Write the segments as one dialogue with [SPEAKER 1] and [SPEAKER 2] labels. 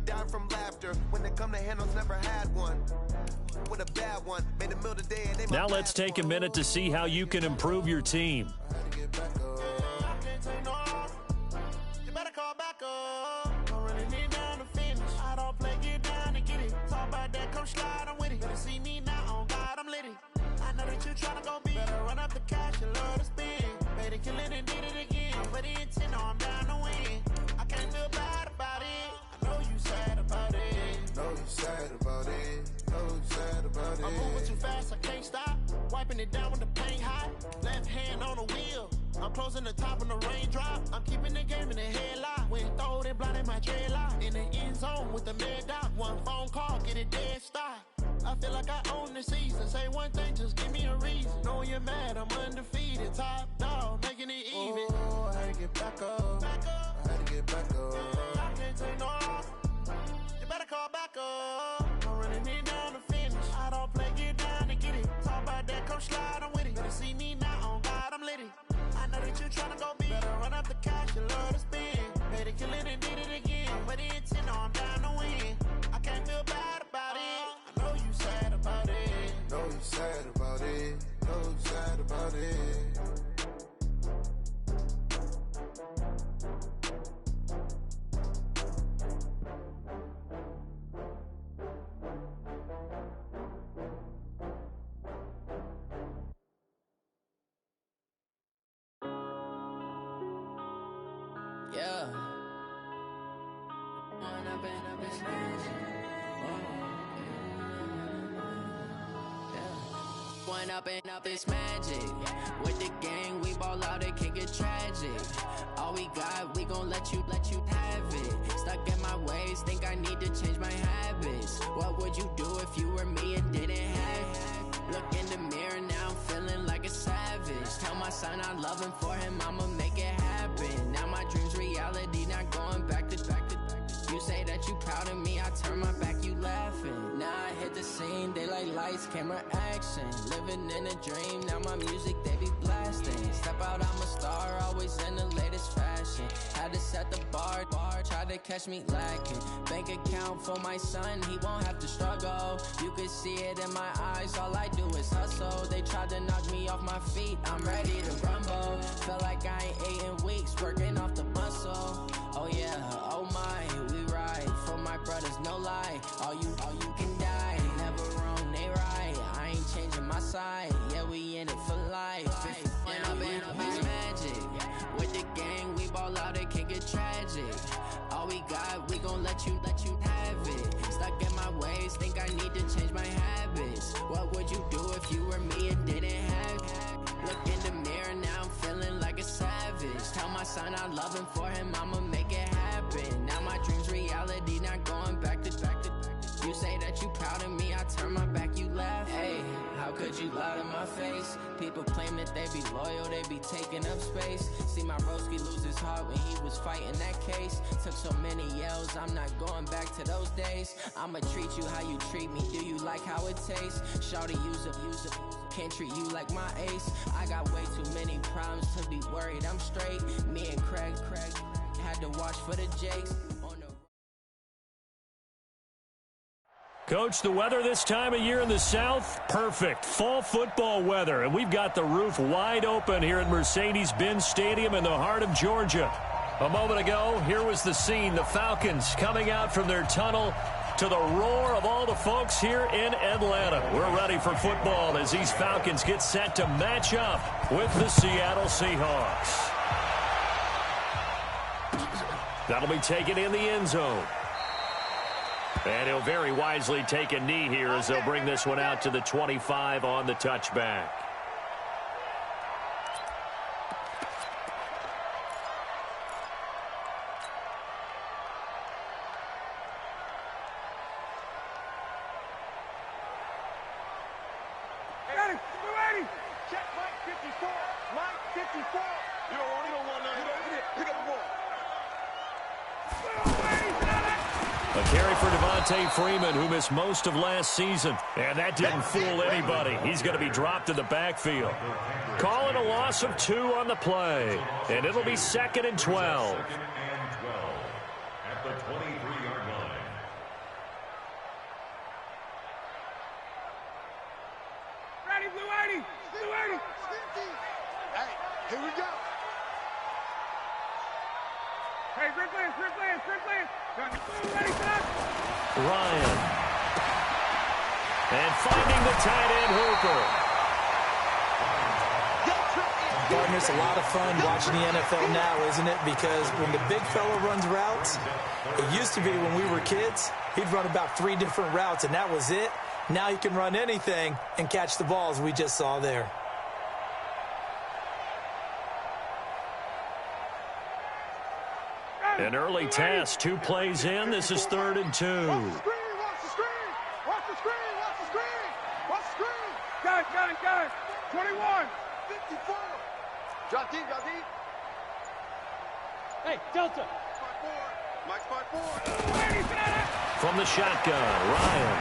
[SPEAKER 1] die from laughter. When it come to handles, never had one. With a bad one, made a meal today. And
[SPEAKER 2] now let's take a minute to see how you can improve your team.
[SPEAKER 3] You better call back up. Don't really need down to finish. I don't play, get down and get it. Talk about that, come slide, I'm with it. Better see me now, on God, I'm litty. I know that you tryna go big. Better run up the cash, you love to spend. Better kill it and did it again. I'm ready and 10, I'm down to win. I can't feel bad about it. I know you sad about it.
[SPEAKER 4] Know you sad about it. Know you sad about it.
[SPEAKER 3] I'm moving too fast, I can't stop. Wiping it down with the paint hot. Left hand on the wheel. I'm closing the top on the raindrop. I'm keeping the game in the headlock. When throwed and blinded my dreadlock. In the end zone with the mad dot. One phone call, get it dead stop. I feel like I own the season. Say one thing, just give me a reason. Knowing you're mad, I'm undefeated. Top dog, making it even.
[SPEAKER 4] Oh, I had to get back up. I had to get back up.
[SPEAKER 3] I can't take no off. You better call back up. I'm running it down to finish. I don't play, get down and get it. Talk about that, come slide, I'm with it. Better see me now, on God, I'm litty. I know that you tryna go big. Better run up the cash, you love to spend. Better kill it and did it again. But the intent, I'm down to win. I can't feel bad about it. I know you sad about it.
[SPEAKER 4] Know you sad about it. Know you sad about it.
[SPEAKER 5] Yeah. One up and up is magic. With the gang, we ball out, it can get tragic. All we got, we gon' let you have it. Stuck in my ways, think I need to change my habits. What would you do if you were me and didn't have it? Look in the mirror, now I'm feeling like a savage. Tell my son I love him, for him I'ma make it happen. Now my dream's reality, not going back to. You say that you proud of me, I turn my back, you laughing. Now I hit the scene, daylight lights, camera action. Living in a dream, now my music, they be blasting. Step out, I'm a star, always in the latest fashion. Had to set the bar, try to catch me lacking. Bank account for my son, he won't have to struggle. You can see it in my eyes, all I do is hustle. They tried to knock me off my feet, I'm ready to rumble. Felt like I ain't ate in weeks, working off the muscle. Oh yeah, oh my, we ride for my brothers, no lie. All you can die, never wrong, they right. I ain't changing my side, yeah, we in it for life. When up is magic. With the gang, we ball out, it can get tragic. All we got, we gon' let you have it. Stuck in my ways, think I need to change my habits. What would you do if you were me and didn't have it? Look in the mirror, now I'm feeling like a savage. Tell my son I love him, for him I'ma make it happen. Now my dream's reality, not going back to. You say that you proud of me, I turn my back, you laugh. Hey, how could you lie to my face? People claim that they be loyal, they be taking up space. See my broski lose his heart when he was fighting that case. Took so many yells, I'm not going back to those days. I'ma treat you how you treat me, do you like how it tastes? Shawty, use it, can't treat you like my ace. I got way too many problems to be worried, I'm straight. Me and Craig had to watch for the Jakes.
[SPEAKER 2] Coach, the weather this time of year in the South, perfect. Fall football weather, and we've got the roof wide open here at Mercedes-Benz Stadium in the heart of Georgia. A moment ago, here was the scene. The Falcons coming out from their tunnel to the roar of all the folks here in Atlanta. We're ready for football as these Falcons get set to match up with the Seattle Seahawks. That'll be taken in the end zone. And he'll very wisely take a knee here as they'll bring this one out to the 25 on the touchback.
[SPEAKER 6] Ready, check Mike 54, Mike 54. You don't want nothing. Pick up the ball.
[SPEAKER 2] A carry for Devontae Freeman, who missed most of last season. And that didn't fool anybody. He's going to be dropped in the backfield. Calling a loss of 2 on the play. And it'll be 2nd and 12.
[SPEAKER 7] At the 23-yard line.
[SPEAKER 6] Here we go. Hey, quick plans. Ready, set.
[SPEAKER 2] Ryan. And finding the tight end Hooper.
[SPEAKER 7] Gardner, it's a lot of fun watching the NFL now, isn't it? Because when the big fella runs routes, it used to be when we were kids, he'd run about 3 different routes, and that was it. Now he can run anything and catch the balls we just saw there.
[SPEAKER 2] An early test, 2 plays in. This is 3rd and 2.
[SPEAKER 6] Watch the screen. Got it. 21. 54. Drop deep. Hey, Delta. 5-4. Mike's 5-4.
[SPEAKER 2] From the shotgun, Ryan.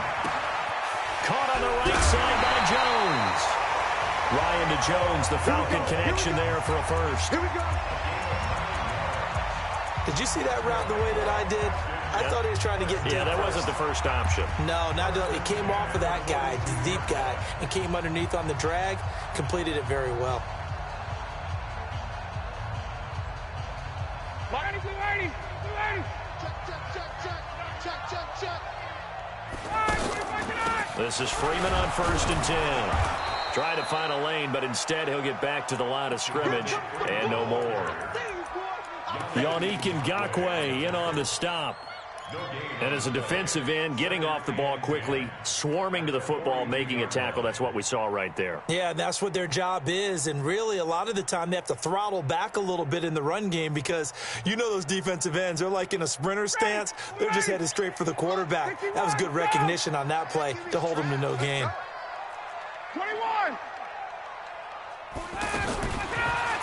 [SPEAKER 2] Caught on the right side by Jones. Ryan to Jones, the Falcon connection there for a first.
[SPEAKER 6] Here we go.
[SPEAKER 7] Did you see that route the way that I did? I thought he was trying to get deep.
[SPEAKER 2] Yeah, that wasn't the first option.
[SPEAKER 7] No, it came off of that guy, the deep guy, and came underneath on the drag, completed it very well.
[SPEAKER 6] 280. Check.
[SPEAKER 2] This is Freeman on 1st and 10. Trying to find a lane, but instead he'll get back to the line of scrimmage and no more. Yannick Ngakoue in on the stop. And as a defensive end, getting off the ball quickly, swarming to the football, making a tackle. That's what we saw right there.
[SPEAKER 7] Yeah, that's what their job is. And really, a lot of the time, they have to throttle back a little bit in the run game because you know those defensive ends, they're like in a sprinter stance. They're just headed straight for the quarterback. That was good recognition on that play to hold them to no gain.
[SPEAKER 6] 21.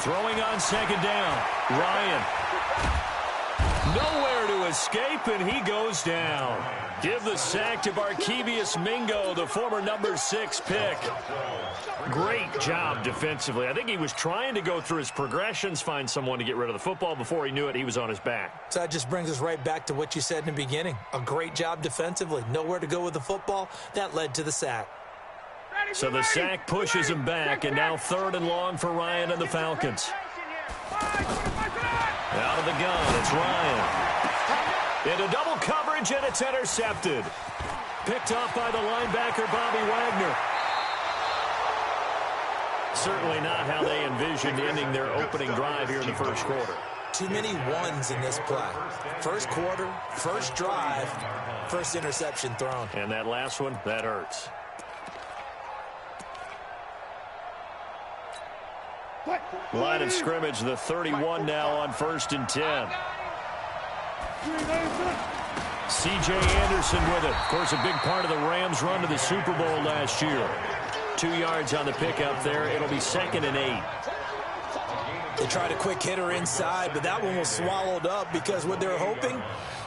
[SPEAKER 2] Throwing on 2nd down. Ryan. Nowhere to escape, and he goes down. Give the sack to Barkevious Mingo, the former number 6 pick. Great job defensively. I think he was trying to go through his progressions, find someone to get rid of the football. Before he knew it, he was on his back.
[SPEAKER 7] So that just brings us right back to what you said in the beginning. A great job defensively. Nowhere to go with the football. That led to the sack.
[SPEAKER 2] So the sack pushes him back, and now 3rd and long for Ryan and the Falcons. Out of the gun, it's Ryan. Into double coverage, and it's intercepted. Picked off by the linebacker, Bobby Wagner. Certainly not how they envisioned ending their opening drive here in the first quarter.
[SPEAKER 7] Too many ones in this play. First quarter, first drive, first interception thrown.
[SPEAKER 2] And that last one, that hurts. Line of scrimmage, the 31 now on 1st and 10. C.J. Anderson with it. Of course, a big part of the Rams' run to the Super Bowl last year. 2 yards on the pickup there. It'll be 2nd and 8.
[SPEAKER 7] They tried a quick hitter inside, but that one was swallowed up because what they're hoping,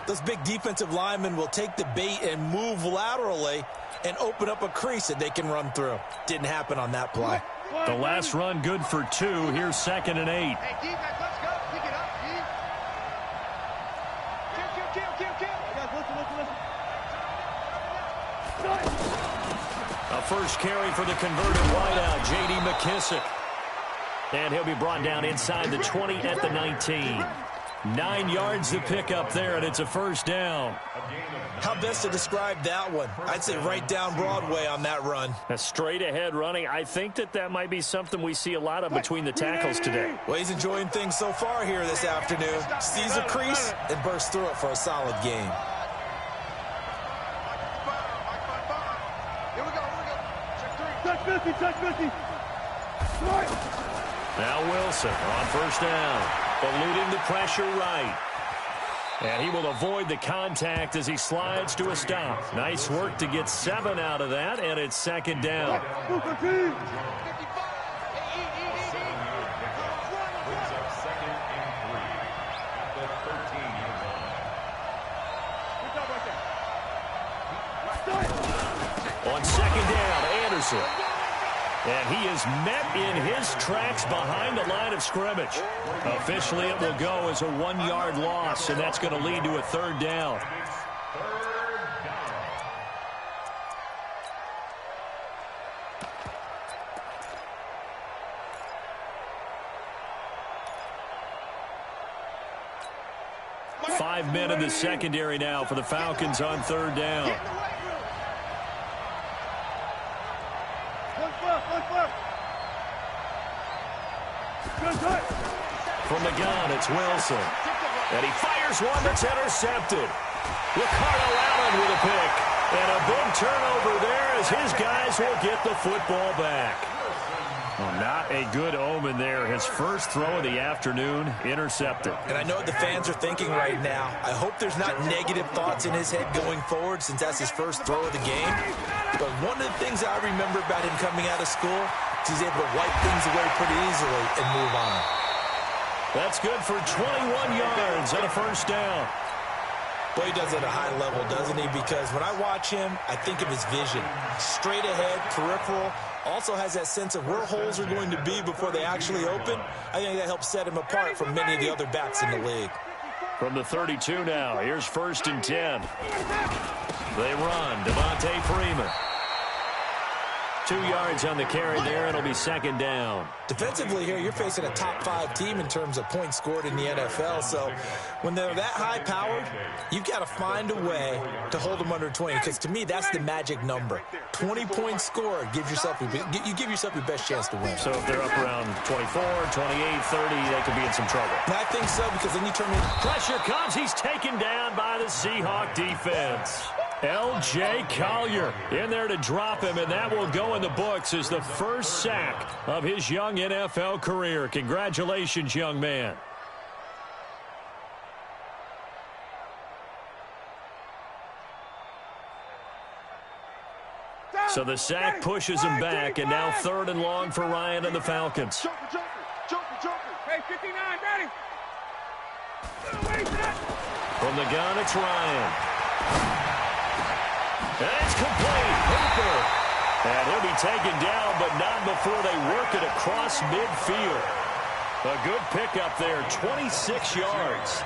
[SPEAKER 7] those big defensive linemen will take the bait and move laterally and open up a crease that they can run through. Didn't happen on that play.
[SPEAKER 2] The last run good for 2. Here's 2nd and 8.
[SPEAKER 6] Hey, defense, let's go. Pick it up, D. Kill. Guys, listen.
[SPEAKER 2] A first carry for the converted wideout, J.D. McKissick. And he'll be brought down inside the 20 at the 19. 9 yards to pick up there, and it's a first down.
[SPEAKER 7] How best to describe that one? I'd say right down Broadway on that run.
[SPEAKER 2] A straight-ahead running. I think that might be something we see a lot of between the tackles today.
[SPEAKER 7] Well, he's enjoying things so far here this afternoon. Sees a crease and bursts through it for a solid game.
[SPEAKER 6] Here we go. Check 3. Touch 50.
[SPEAKER 2] Now Wilson on first down. Eluding the pressure right. And he will avoid the contact as he slides to a stop. Nice work to get 7 out of that, and it's 2nd down. On 2nd down, Anderson. And he is met in his tracks behind the line of scrimmage. Officially, it will go as a 1-yard loss, and that's going to lead to a 3rd down. 5 men in the secondary now for the Falcons on third down. From the gun, it's Wilson. And he fires one that's intercepted. Ricardo Allen with a pick. And a big turnover there as his guys will get the football back. Well, not a good omen there. His first throw of the afternoon intercepted.
[SPEAKER 7] And I know what the fans are thinking right now. I hope there's not negative thoughts in his head going forward since that's his first throw of the game. But one of the things I remember about him coming out of school is he's able to wipe things away pretty easily and move on.
[SPEAKER 2] That's good for 21 yards and a first down.
[SPEAKER 7] Well, he does it at a high level, doesn't he? Because when I watch him, I think of his vision. Straight ahead, peripheral. Also has that sense of where holes are going to be before they actually open. I think that helps set him apart from many of the other backs in the league.
[SPEAKER 2] From the 32 now, here's 1st and 10. They run. Devontae Freeman. 2 yards on the carry there. It'll be 2nd down.
[SPEAKER 7] Defensively here, you're facing a top-5 team in terms of points scored in the NFL. So when they're that high-powered, you've got to find a way to hold them under 20. Because to me, that's the magic number. 20 points scored gives yourself you give yourself your best chance to win.
[SPEAKER 2] So if they're up around 24, 28, 30, they could be in some trouble.
[SPEAKER 7] And I think so, because then you turn in.
[SPEAKER 2] Pressure comes. He's taken down by the Seahawk defense. L.J. Collier in there to drop him, and that will go in the books as the first sack of his young NFL career. Congratulations, young man. So the sack pushes him back, and now 3rd and long for Ryan and the Falcons.
[SPEAKER 6] Hey, 59, ready.
[SPEAKER 2] From the gun, it's Ryan. And it's complete. Hooper. And he'll be taken down, but not before they work it across midfield. A good pickup there, 26 yards.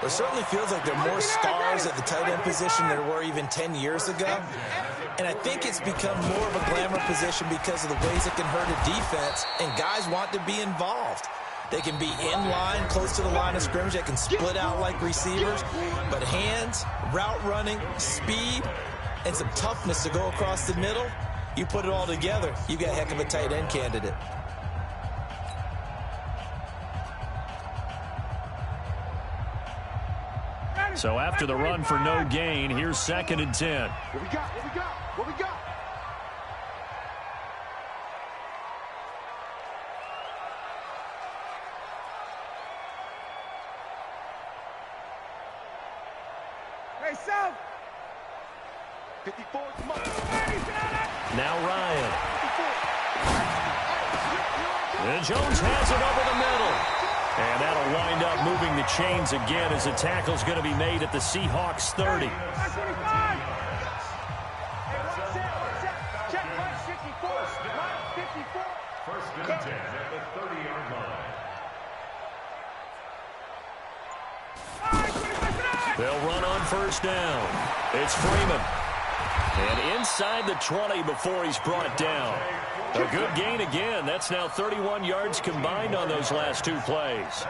[SPEAKER 7] It certainly feels like there are more stars at the tight end position than there were even 10 years ago. And I think it's become more of a glamour position because of the ways it can hurt a defense, and guys want to be involved. They can be in line, close to the line of scrimmage. They can split out like receivers. But hands, route running, speed, and some toughness to go across the middle, you put it all together, you got a heck of a tight end candidate.
[SPEAKER 2] So after the run for no gain, here's 2nd and 10.
[SPEAKER 6] What we got? What we got? What we got? Hey, South. 54 is Mike.
[SPEAKER 2] Now Ryan. And Jones has it over the middle. And that'll wind up moving the chains again as the tackle's going to be made at the Seahawks 30.
[SPEAKER 6] Check Mike 54. Mike 54.
[SPEAKER 8] 1st and 10 at the 30-yard line.
[SPEAKER 2] They'll run on 1st down. It's Freeman. And inside the 20 before he's brought down. A good gain again. That's now 31 yards combined on those last 2 plays.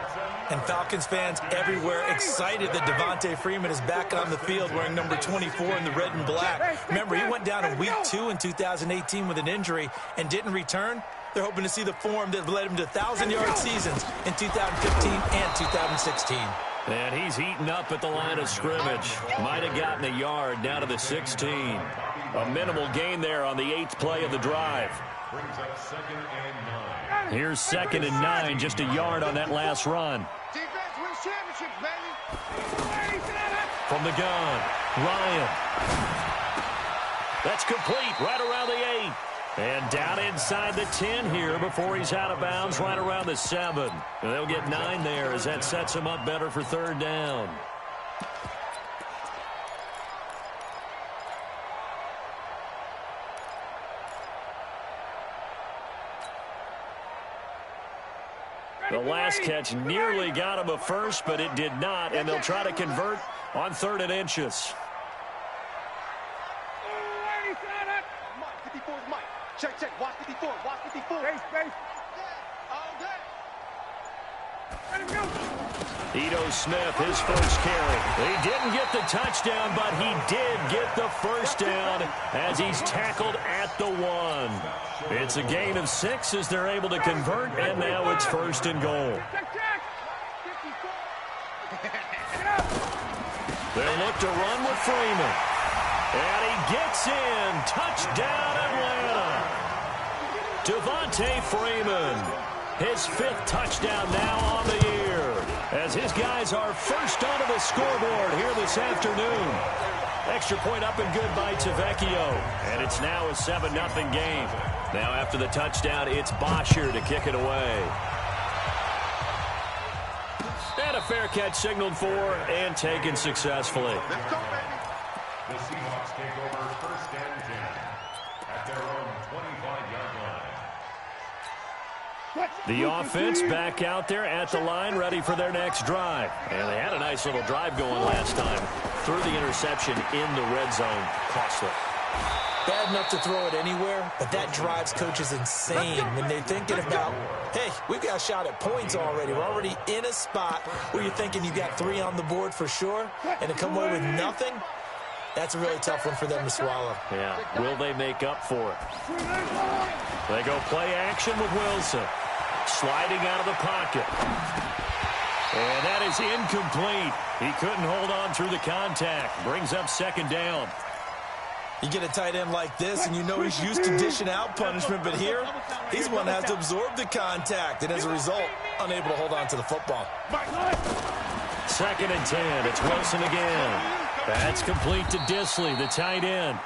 [SPEAKER 7] And Falcons fans everywhere excited that Devontae Freeman is back on the field wearing number 24 in the red and black. Remember, he went down in week 2 in 2018 with an injury and didn't return. They're hoping to see the form that led him to 1,000-yard seasons in 2015 and 2016.
[SPEAKER 2] And he's heating up at the line of scrimmage. Might have gotten a yard down to the 16. A minimal gain there on the 8th play of the drive.
[SPEAKER 8] Brings up 2nd and 9.
[SPEAKER 2] Here's 2nd and 9, just a yard on that last run.
[SPEAKER 6] Defense wins championships, baby.
[SPEAKER 2] From the gun, Ryan. That's complete right around the 8. And down inside the 10 here before he's out of bounds right around the 7. And they'll get 9 there as that sets him up better for 3rd down. The last catch nearly got him a first, but it did not, and they'll try to convert on 3rd and inches.
[SPEAKER 6] Mike 54 is Mike. Check. Watch 54. Watch 54. Space. All day. Let him go.
[SPEAKER 2] Ito Smith, his first carry. He didn't get the touchdown, but he did get the first down as he's tackled at the 1. It's a gain of 6 as they're able to convert, and now it's 1st and goal. They'll look to run with Freeman. And he gets in. Touchdown, Atlanta. Devontae Freeman. His 5th touchdown now on the year, as his guys are first onto the scoreboard here this afternoon. Extra point up and good by Tavecchio, and it's now a 7-0 game. Now after the touchdown, it's Bosher to kick it away. And a fair catch signaled for and taken successfully.
[SPEAKER 6] Let's go, baby.
[SPEAKER 8] The Seahawks take over 1st and 10 at their own 25-yard line.
[SPEAKER 2] The offense back out there at the line, ready for their next drive. And they had a nice little drive going last time. Threw the interception in the red zone. Costly.
[SPEAKER 7] Bad enough to throw it anywhere, but that drives coaches insane when they're thinking about, hey, we've got a shot at points already. We're already in a spot where you're thinking you got 3 on the board for sure, and to come away with nothing, that's a really tough one for them to swallow.
[SPEAKER 2] Yeah, will they make up for it? They go play action with Wilson. Sliding out of the pocket. And that is incomplete. He couldn't hold on through the contact. Brings up 2nd down.
[SPEAKER 7] You get a tight end like this, and you know he's used to dishing out punishment, but here, he's the one that has to absorb the contact, and as a result, unable to hold on to the football.
[SPEAKER 2] 2nd and 10. It's Wilson again. That's complete to Disley, the tight end.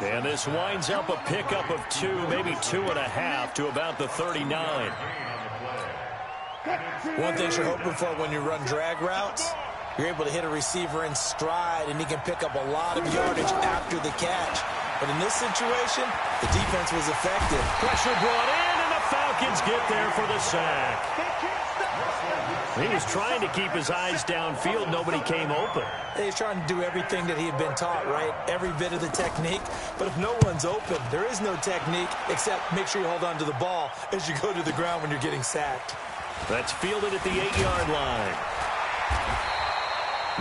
[SPEAKER 2] And this winds up a pickup of 2, maybe 2.5 to about the 39.
[SPEAKER 7] One thing you're hoping for when you run drag routes, you're able to hit a receiver in stride, and he can pick up a lot of yardage after the catch. But in this situation, the defense was effective.
[SPEAKER 2] Pressure brought in, and the Falcons get there for the sack. He was trying to keep his eyes downfield. Nobody came open.
[SPEAKER 7] He's trying to do everything that he had been taught, right? Every bit of the technique. But if no one's open, there is no technique except make sure you hold on to the ball as you go to the ground when you're getting sacked.
[SPEAKER 2] That's fielded at the 8-yard line.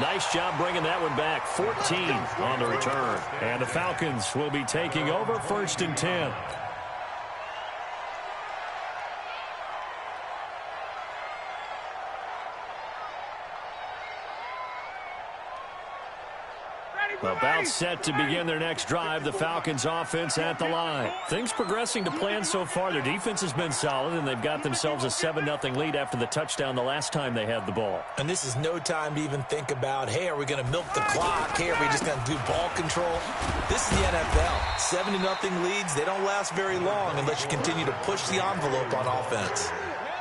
[SPEAKER 2] Nice job bringing that one back. 14 on the return. And the Falcons will be taking over 1st and 10. About set to begin their next drive, the Falcons offense at the line. Things progressing to plan so far. Their defense has been solid, and they've got themselves a 7-0 lead after the touchdown the last time they had the ball.
[SPEAKER 7] And this is no time to even think about, hey, are we going to milk the clock? Hey, are we just going to do ball control? This is the NFL. 7-0 leads, they don't last very long unless you continue to push the envelope on offense.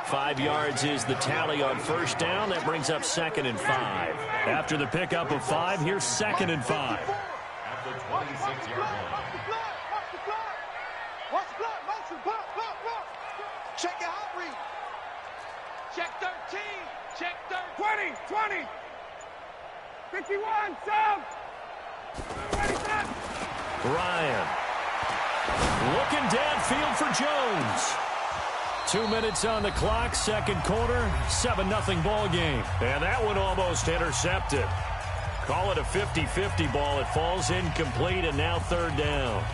[SPEAKER 2] 5 yards is the tally on 1st down. That brings up 2nd and 5. After the pickup of 5, here's 2nd and 5.
[SPEAKER 8] At the 26-yard line.
[SPEAKER 6] Watch the block, motion, block. Check your hot read. Check 13. Check 13. 20. 51, sub. Ready, set.
[SPEAKER 2] Ryan. Looking downfield for Jones. 2 minutes on the clock, 2nd quarter, 7-0 ball game. And that one almost intercepted. Call it a 50-50 ball. It falls incomplete, and now 3rd down.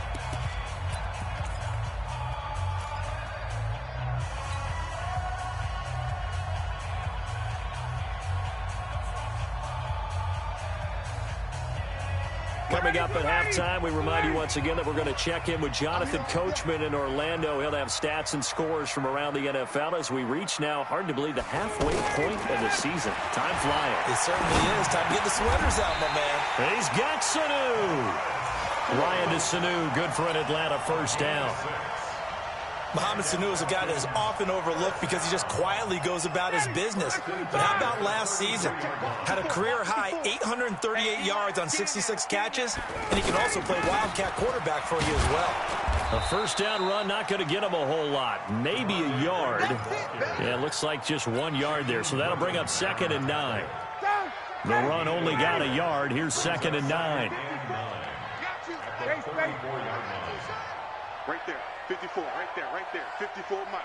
[SPEAKER 2] Coming up at halftime, we remind you once again that we're going to check in with Jonathan Coachman in Orlando. He'll have stats and scores from around the NFL as we reach now, hard to believe, the halfway point of the season. Time flying.
[SPEAKER 7] It certainly is. Time to get the sweaters out, my man.
[SPEAKER 2] And he's got Sanu. Ryan to Sanu, good for an Atlanta 1st down.
[SPEAKER 7] Mohamed Sanu is a guy that is often overlooked because he just quietly goes about his business. But how about last season? Had a career-high 838 yards on 66 catches, and he can also play Wildcat quarterback for you as well.
[SPEAKER 2] A 1st down run, not going to get him a whole lot. Maybe a yard. Yeah, it looks like just 1 yard there, so that'll bring up 2nd and 9. The run only got a yard. Here's 2nd and 9.
[SPEAKER 6] Right there. 54, right there, 54 miles.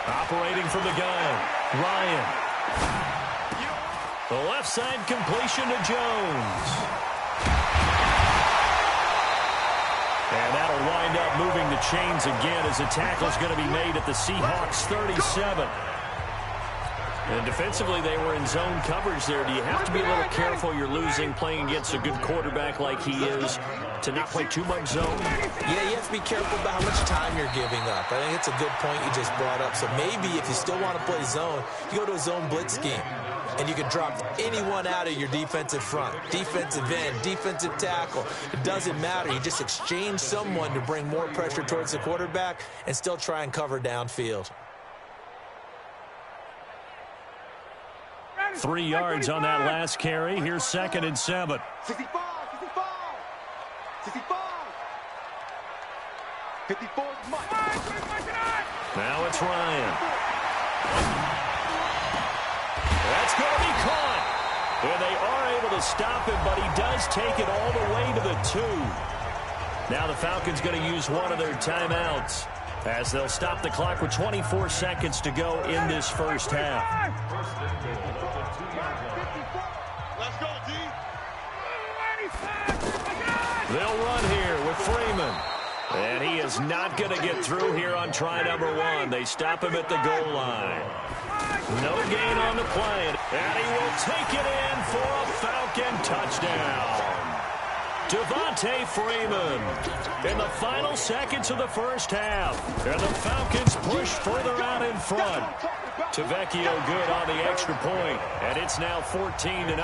[SPEAKER 2] Operating from the gun, Ryan. The left side completion to Jones. And that'll wind up moving the chains again as the tackle's going to be made at the Seahawks 37. And defensively, they were in zone coverage there. Do you have to be a little careful? You're losing, playing against a good quarterback like he is, to not play too much zone?
[SPEAKER 7] Yeah, you have to be careful about how much time you're giving up. I think it's a good point you just brought up. So maybe if you still want to play zone, you go to a zone blitz scheme. And you can drop anyone out of your defensive front, defensive end, defensive tackle. It doesn't matter. You just exchange someone to bring more pressure towards the quarterback and still try and cover downfield.
[SPEAKER 2] 3 yards on that last carry. Here's 2nd and 7.
[SPEAKER 6] 65, 54 is Mike.
[SPEAKER 2] Now it's Ryan. That's going to be caught. And they are able to stop him, but he does take it all the way to the 2. Now the Falcons going to use one of their timeouts as they'll stop the clock with 24 seconds to go in this first half.
[SPEAKER 6] Let's go, D.
[SPEAKER 2] They'll run here with Freeman. And he is not going to get through here on try number 1. They stop him at the goal line. No gain on the play. And he will take it in for a Falcon touchdown. Devontae Freeman in the final seconds of the first half. And the Falcons push further out in front. Tavecchio good on the extra point. And it's now 14-0.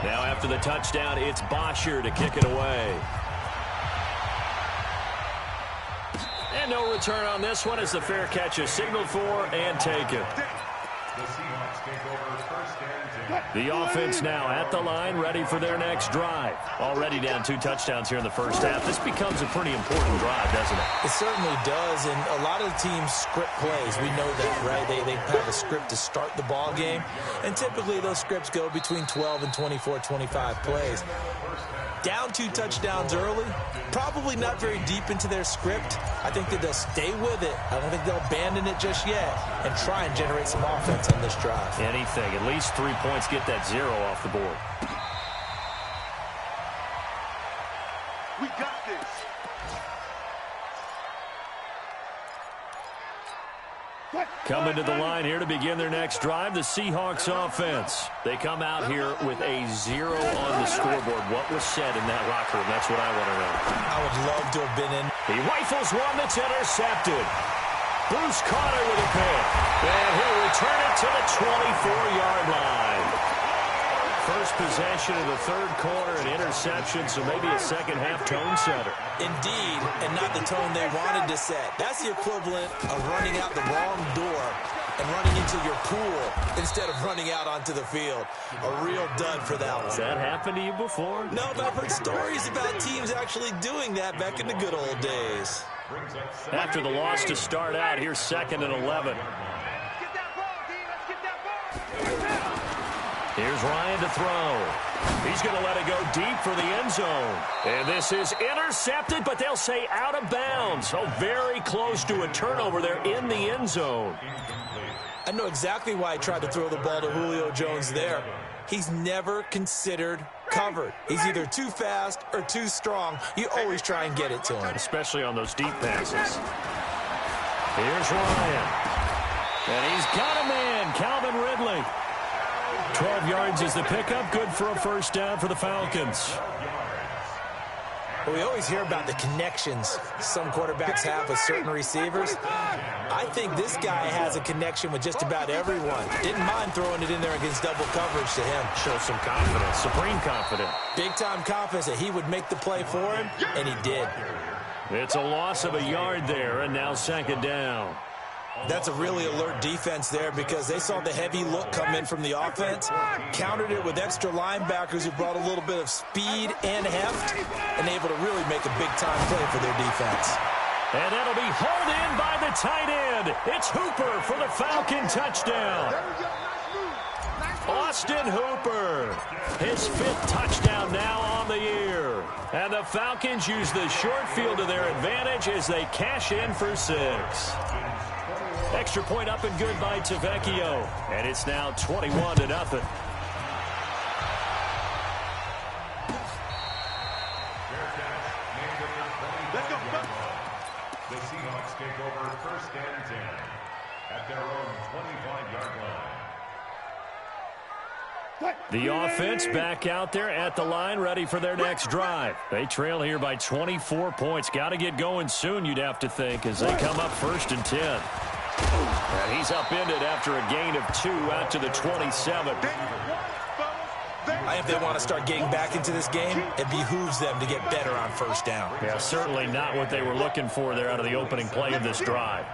[SPEAKER 2] Now after the touchdown, it's Bosher to kick it away. And no return on this one as the fair catch is signaled for and taken. The offense now at the line, ready for their next drive. Already down 2 touchdowns here in the first half. This becomes a pretty important drive, doesn't it?
[SPEAKER 7] It certainly does, and a lot of the teams script plays. We know that, right? They have a script to start the ball game, and typically those scripts go between 12 and 24, 25 plays. Down 2 touchdowns early, probably not very deep into their script. I think that they'll stay with it. I don't think they'll abandon it just yet and try and generate some offense on this drive.
[SPEAKER 2] Anything. At least 3 points, get that 0 off the board.
[SPEAKER 6] We got this.
[SPEAKER 2] Coming to the line here to begin their next drive, the Seahawks offense. They come out here with a 0 on the scoreboard. What was said in that locker room? That's what I want to know.
[SPEAKER 7] I would love to have been in.
[SPEAKER 2] He rifles one that's intercepted. Bruce Carter with a pick. And he'll return it to the 24-yard line. First possession of the third quarter, an interception, so maybe a second-half tone setter.
[SPEAKER 7] Indeed, and not the tone they wanted to set. That's the equivalent of running out the wrong door and running into your pool instead of running out onto the field. A real dud for that one.
[SPEAKER 2] Has that happened to you before?
[SPEAKER 7] No, but I've heard stories about teams actually doing that back in the good old days.
[SPEAKER 2] After the loss to start out, here's 2nd and 11. Here's Ryan to throw. He's going to let it go deep for the end zone. And this is intercepted, but they'll say out of bounds. So very close to a turnover there in the end zone.
[SPEAKER 7] I know exactly why I tried to throw the ball to Julio Jones there. He's never considered covered. He's either too fast or too strong. You always try and get it to him.
[SPEAKER 2] Especially on those deep passes. Here's Ryan. And he's got a man, Calvin Ridley. 12 yards is the pickup. Good for a first down for the Falcons.
[SPEAKER 7] We always hear about the connections some quarterbacks have with certain receivers. I think this guy has a connection with just about everyone. Didn't mind throwing it in there against double coverage to him.
[SPEAKER 2] Show some confidence, supreme confidence.
[SPEAKER 7] Big-time confidence that he would make the play for him, and he did.
[SPEAKER 2] It's a loss of a yard there, and now 2nd down.
[SPEAKER 7] That's a really alert defense there because they saw the heavy look come in from the offense, countered it with extra linebackers who brought a little bit of speed and heft, and able to really make a big-time play for their defense.
[SPEAKER 2] And that'll be hauled in by the tight end. It's Hooper for the Falcon touchdown. Austin Hooper, his 5th touchdown now on the year. And the Falcons use the short field to their advantage as they cash in for 6. Extra point up and good by Tavecchio. And it's now 21-0.
[SPEAKER 8] Let's go. The Seahawks take over first and 10 at their own 25-yard line.
[SPEAKER 2] The offense back out there at the line, ready for their next drive. They trail here by 24 points. Got to get going soon, you'd have to think, as they come up first and 10. And he's upended after a gain of 2 out to the 27.
[SPEAKER 7] If they want to start getting back into this game, it behooves them to get better on first down.
[SPEAKER 2] Yeah, certainly not what they were looking for there out of the opening play of this drive.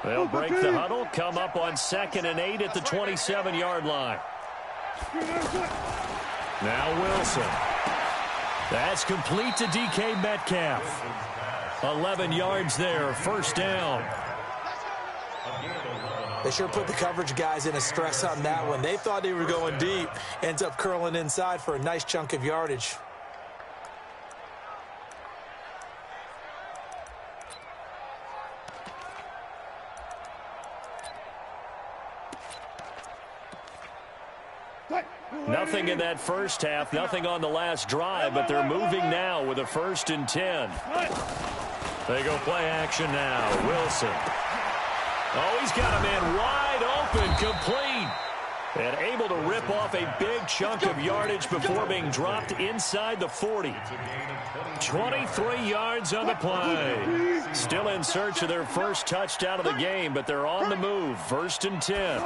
[SPEAKER 2] They'll break the huddle, come up on 2nd and 8 at the 27-yard line. Now Wilson. That's complete to DK Metcalf. 11 yards there, first down.
[SPEAKER 7] They sure put the coverage guys in a stress on that one. They thought they were going deep. Ends up curling inside for a nice chunk of yardage.
[SPEAKER 2] Nothing in that first half, nothing on the last drive, but they're moving now with a 1st and 10. They go play action now. Wilson. Oh, he's got a man wide open, complete. And able to rip off a big chunk of yardage before being dropped inside the 40. 23 yards on the play. Still in search of their first touchdown of the game, but they're on the move. 1st and 10.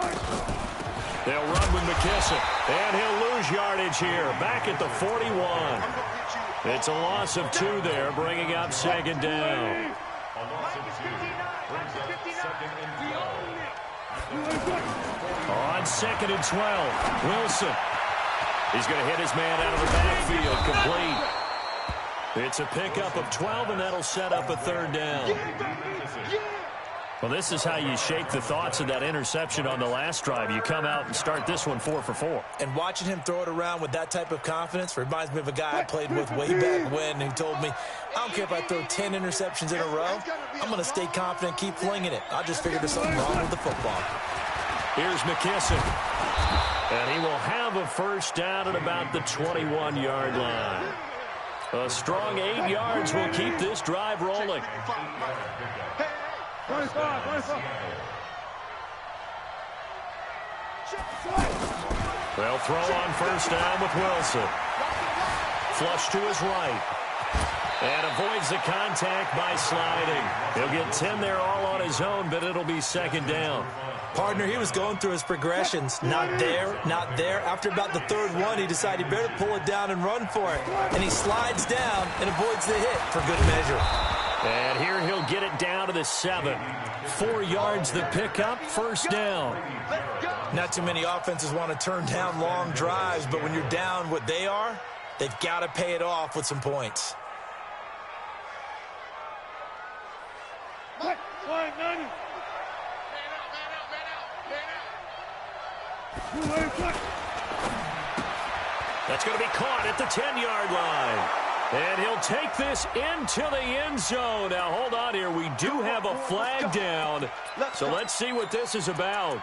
[SPEAKER 2] They'll run with McKissick, and he'll lose yardage here. Back at the 41. It's a loss of 2 there, bringing up 2nd down. On 2nd and 12, Wilson. He's going to hit his man out of the backfield, complete. It's a pickup of 12, and that'll set up a 3rd down. Well, this is how you shake the thoughts of that interception on the last drive. You come out and start this one 4 for 4.
[SPEAKER 7] And watching him throw it around with that type of confidence reminds me of a guy I played with way back when who told me, I don't care if I throw 10 interceptions in a row. I'm going to stay confident, keep flinging it. I just figured there's something wrong with the football.
[SPEAKER 2] Here's McKissick. And he will have a first down at about the 21-yard line. A strong 8 yards will keep this drive rolling. They'll throw on first down with Wilson. Flush to his right. And avoids the contact by sliding. He'll get 10 there all on his own, but it'll be 2nd down.
[SPEAKER 7] Partner, he was going through his progressions. Not there, not there. After about the 3rd one, he decided he better pull it down and run for it. And he slides down and avoids the hit for good measure.
[SPEAKER 2] And here he'll get it down to the 7. 4 yards the pickup, first down.
[SPEAKER 7] Not too many offenses want to turn down long drives, but when you're down what they are, they've got to pay it off with some points.
[SPEAKER 2] That's going to be caught at the 10-yard line. And he'll take this into the end zone. Now, hold on here. We do have a flag down. So let's see what this is about.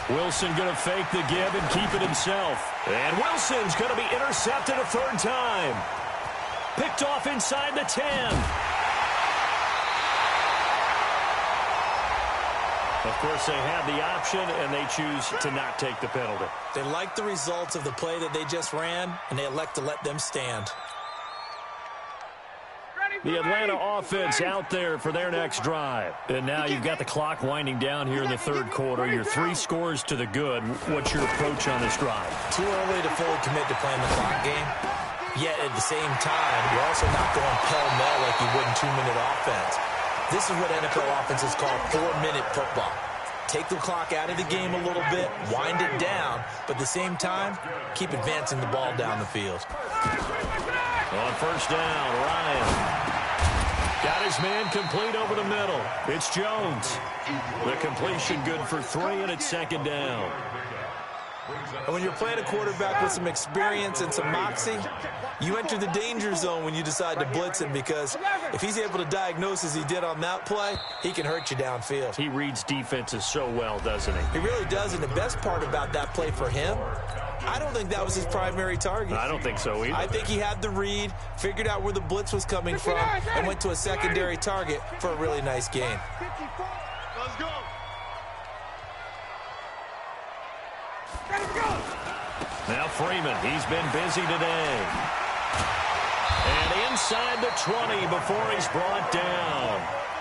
[SPEAKER 2] Wilson going to fake the give and keep it himself. And Wilson's going to be intercepted a 3rd time. Picked off inside the 10. Of course, they have the option, and they choose to not take the penalty.
[SPEAKER 7] They like the results of the play that they just ran, and they elect to let them stand.
[SPEAKER 2] The Atlanta offense out there for their next drive. And now you've got the clock winding down here in the 3rd quarter. You're 3 scores to the good. What's your approach on this drive?
[SPEAKER 7] Too early to fully commit to playing the clock game. Yet at the same time, you're also not going pell-mell like you would in 2-minute offense. This is what NFL offenses call 4-minute football. take the clock out of the game a little bit, wind it down, but at the same time, keep advancing the ball down the field.
[SPEAKER 2] On first down, Ryan got his man complete over the middle. It's Jones. The completion good for 3, and it's second down.
[SPEAKER 7] And when you're playing a quarterback with some experience and some moxie, you enter the danger zone when you decide to blitz him, because if he's able to diagnose as he did on that play, he can hurt you downfield.
[SPEAKER 2] He reads defenses so well, doesn't he?
[SPEAKER 7] He really does, and the best part about that play for him, I don't think that was his primary target.
[SPEAKER 2] I don't think so either.
[SPEAKER 7] I think he had the read, figured out where the blitz was coming from, and went to a secondary target for a really nice gain.
[SPEAKER 6] Let's go.
[SPEAKER 2] Now Freeman, he's been busy today. And inside the 20 before he's brought down.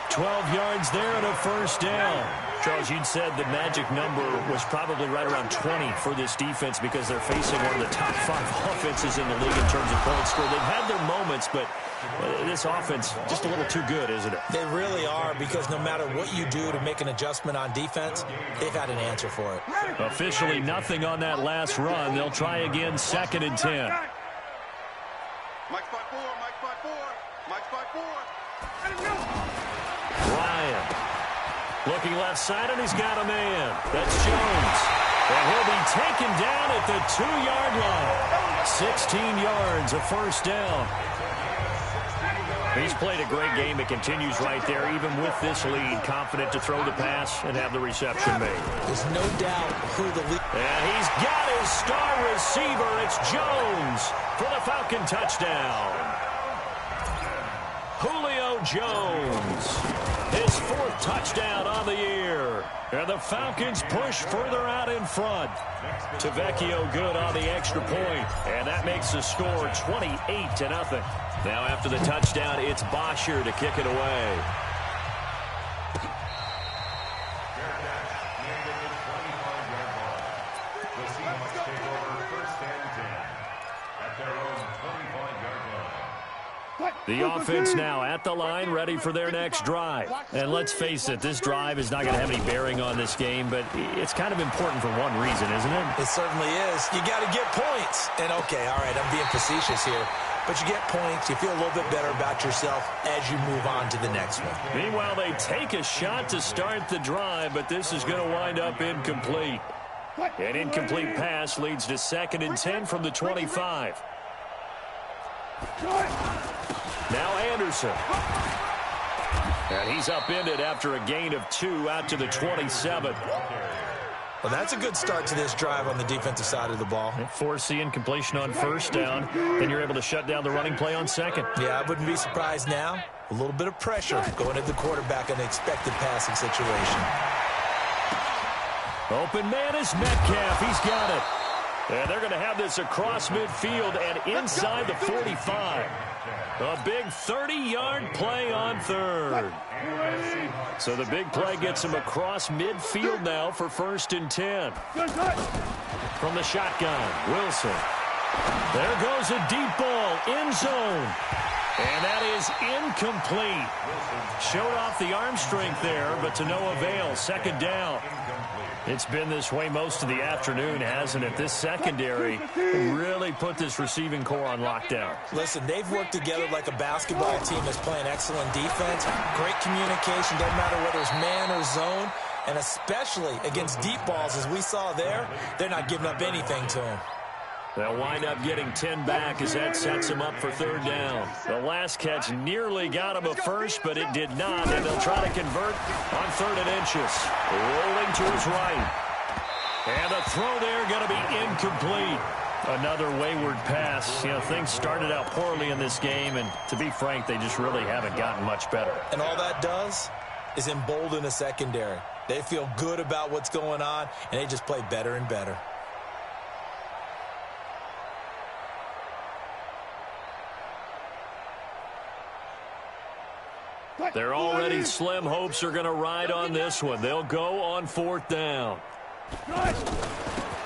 [SPEAKER 2] 12 yards there and a first down. Charles, you'd said the magic number was probably right around 20 for this defense because they're facing one of the top 5 offenses in the league in terms of points scored. They've had their moments, but this offense just a little too good, isn't it? They really are, because no matter what you do to make an adjustment on defense, they've had an answer for it. Officially nothing on that last run. They'll try again, 2nd and 10.
[SPEAKER 6] Mike spot 4, Mike spot 4, Mike spot 4.
[SPEAKER 2] Ryan looking left side, and he's got a man. That's Jones. And he'll be taken down at the 2-yard line. 16 yards, a first down. He's played a great game. It continues right there, even with this lead. Confident to throw the pass and have the reception made. There's no doubt who the lead. And he's got his star receiver. It's Jones for the Falcon touchdown. Julio Jones, his 4th touchdown on the year. And the Falcons push further out in front. Tavecchio good on the extra point. And that makes the score 28-0. Now after the touchdown, it's Bosher to kick it away.
[SPEAKER 8] The Seahawks take over 1st and 10 at their own 25-yard line.
[SPEAKER 2] The offense now at the line, ready for their next drive. And let's face it, this drive is not going to have any bearing on this game, but it's kind of important for one reason, isn't it?
[SPEAKER 7] It certainly is. You got to get points. And okay, all right, I'm being facetious here. But you get points, you feel a little bit better about yourself as you move on to the next one.
[SPEAKER 2] Meanwhile, they take a shot to start the drive, but this is going to wind up incomplete. An incomplete pass leads to 2nd and 10 from the 25. Now Anderson. And he's upended after a gain of 2 out to the 27.
[SPEAKER 7] Well, that's a good start to this drive on the defensive side of the ball.
[SPEAKER 2] Force the incompletion on first down. Then you're able to shut down the running play on 2nd.
[SPEAKER 7] Yeah, I wouldn't be surprised now. A little bit of pressure going at the quarterback in an expected passing situation.
[SPEAKER 2] Open man is Metcalf. He's got it. And they're going to have this across midfield and inside the 45. A big 30-yard play on 3rd. So the big play gets him across midfield now for 1st and 10. From the shotgun, Wilson. There goes a deep ball, end zone. And that is incomplete. Showed off the arm strength there, but to no avail. 2nd down. It's been this way most of the afternoon, hasn't it? This secondary really put this receiving core on lockdown.
[SPEAKER 7] Listen, they've worked together like a basketball team that's playing excellent defense. Great communication, doesn't matter whether it's man or zone. And especially against deep balls, as we saw there, they're not giving up anything to them.
[SPEAKER 2] They'll wind up getting 10 back as that sets them up for 3rd down. The last catch nearly got him a first, but it did not, and they'll try to convert on 3rd and inches. Rolling to his right. And the throw there going to be incomplete. Another wayward pass. You know, things started out poorly in this game, and to be frank, they just really haven't gotten much better.
[SPEAKER 7] And all that does is embolden the secondary. They feel good about what's going on, and they just play better and better.
[SPEAKER 2] They're already slim hopes are going to ride on this one. They'll go on 4th down.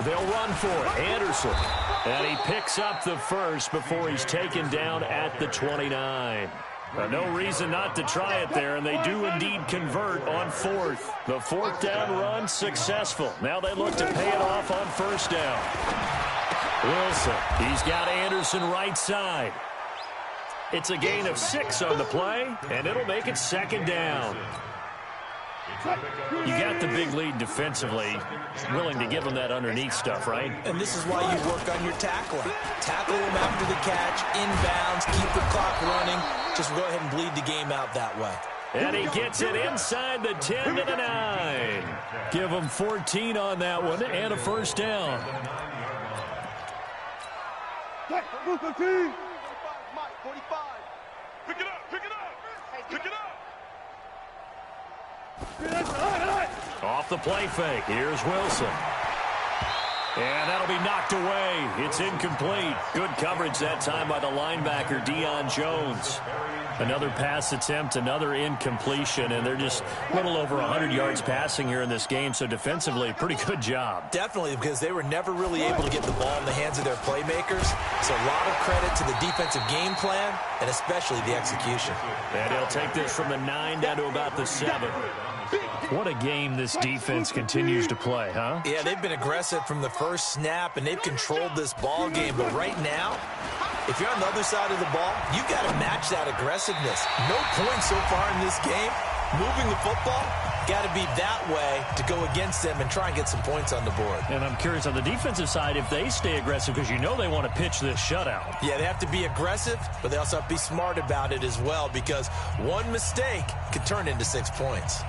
[SPEAKER 2] They'll run for it. Anderson. And he picks up the first before he's taken down at the 29. No reason not to try it there, and they do indeed convert on fourth. The fourth down run successful. Now they look to pay it off on first down. Wilson, he's got Anderson right side. It's a gain of 6 on the play, and it'll make it second down. You got the big lead defensively, willing to give them that underneath stuff, right?
[SPEAKER 7] And this is why you work on your tackling. Tackle them after the catch, inbounds, keep the clock running. Just go ahead and bleed the game out that way.
[SPEAKER 2] And he gets it inside the 10 to the 9. Give him 14 on that one and a first down.
[SPEAKER 6] Mike, 45. Pick it up, pick it up, pick it up.
[SPEAKER 2] Off the play fake. Here's Wilson. And that'll be knocked away. It's incomplete. Good coverage that time by the linebacker, Deion Jones. Another pass attempt, another incompletion, and they're just a little over 100 yards passing here in this game, so defensively, pretty good job.
[SPEAKER 7] Definitely, because they were never really able to get the ball in the hands of their playmakers, so a lot of credit to the defensive game plan, and especially the execution.
[SPEAKER 2] And he'll take this from the 9 down to about the 7. What a game this defense continues to play, huh?
[SPEAKER 7] Yeah, they've been aggressive from the first snap, and they've controlled this ball game. But right now, if you're on the other side of the ball, you've got to match that aggressiveness. No points so far in this game. Moving the football, got to be that way to go against them and try and get some points on the board.
[SPEAKER 2] And I'm curious on the defensive side if they stay aggressive, because you know they want to pitch this shutout.
[SPEAKER 7] Yeah, they have to be aggressive, but they also have to be smart about it as well, because one mistake could turn into 6 points.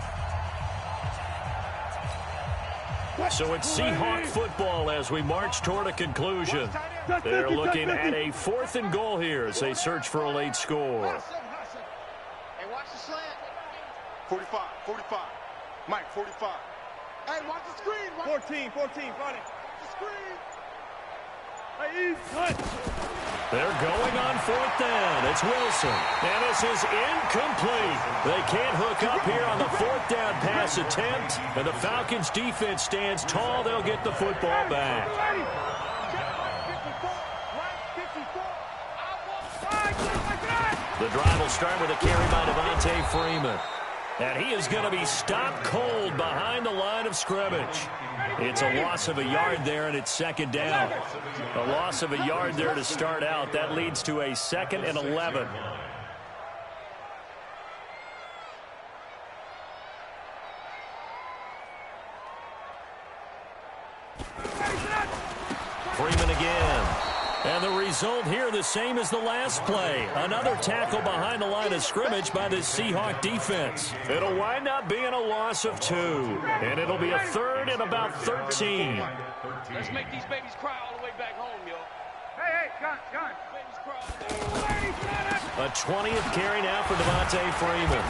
[SPEAKER 2] So it's Seahawk football as we march toward a conclusion. They're looking at a 4th and goal here as they search for a late score.
[SPEAKER 6] Hey, watch the slant. 45, 45. Mike, 45. Hey, watch the screen. 14, running. The screen. Hey, cut.
[SPEAKER 2] They're going on 4th down. It's Wilson. And this is incomplete. They can't hook up here on the 4th down pass attempt. And the Falcons defense stands tall. They'll get the football back. The drive will start with a carry by Devontae Freeman. And he is going to be stopped cold behind the line of scrimmage. It's a loss of a yard there, and it's second down. A loss of a yard there to start out. That leads to a 2nd and 11. Freeman again. And the result here the same as the last play. Another tackle behind the line of scrimmage by the Seahawk defense. It'll wind up being a loss of 2. And it'll be a 3rd and about 13.
[SPEAKER 6] Let's make these babies cry all the way back home, yo. Hey, gun. Babies cry.
[SPEAKER 2] A 20th carry now for Devontae Freeman.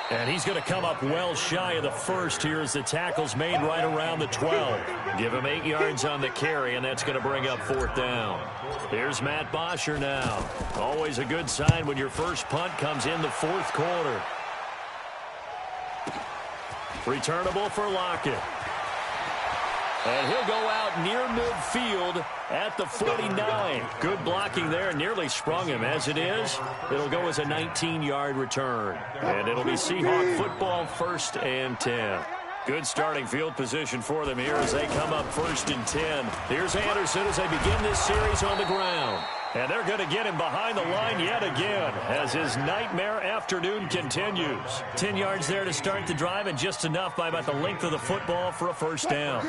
[SPEAKER 2] And he's going to come up well shy of the first here as the tackle's made right around the 12. Give him 8 yards on the carry, and that's going to bring up 4th down. Here's Matt Bosher now. Always a good sign when your first punt comes in the 4th quarter. Returnable for Lockett. And he'll go out near midfield at the 49. Good blocking there. Nearly sprung him. As it is, it'll go as a 19-yard return. And it'll be Seahawk football 1st and 10. Good starting field position for them here as they come up 1st and 10. Here's Anderson as they begin this series on the ground. And they're going to get him behind the line yet again as his nightmare afternoon continues. 10 yards there to start the drive, and just enough by about the length of the football for a first down.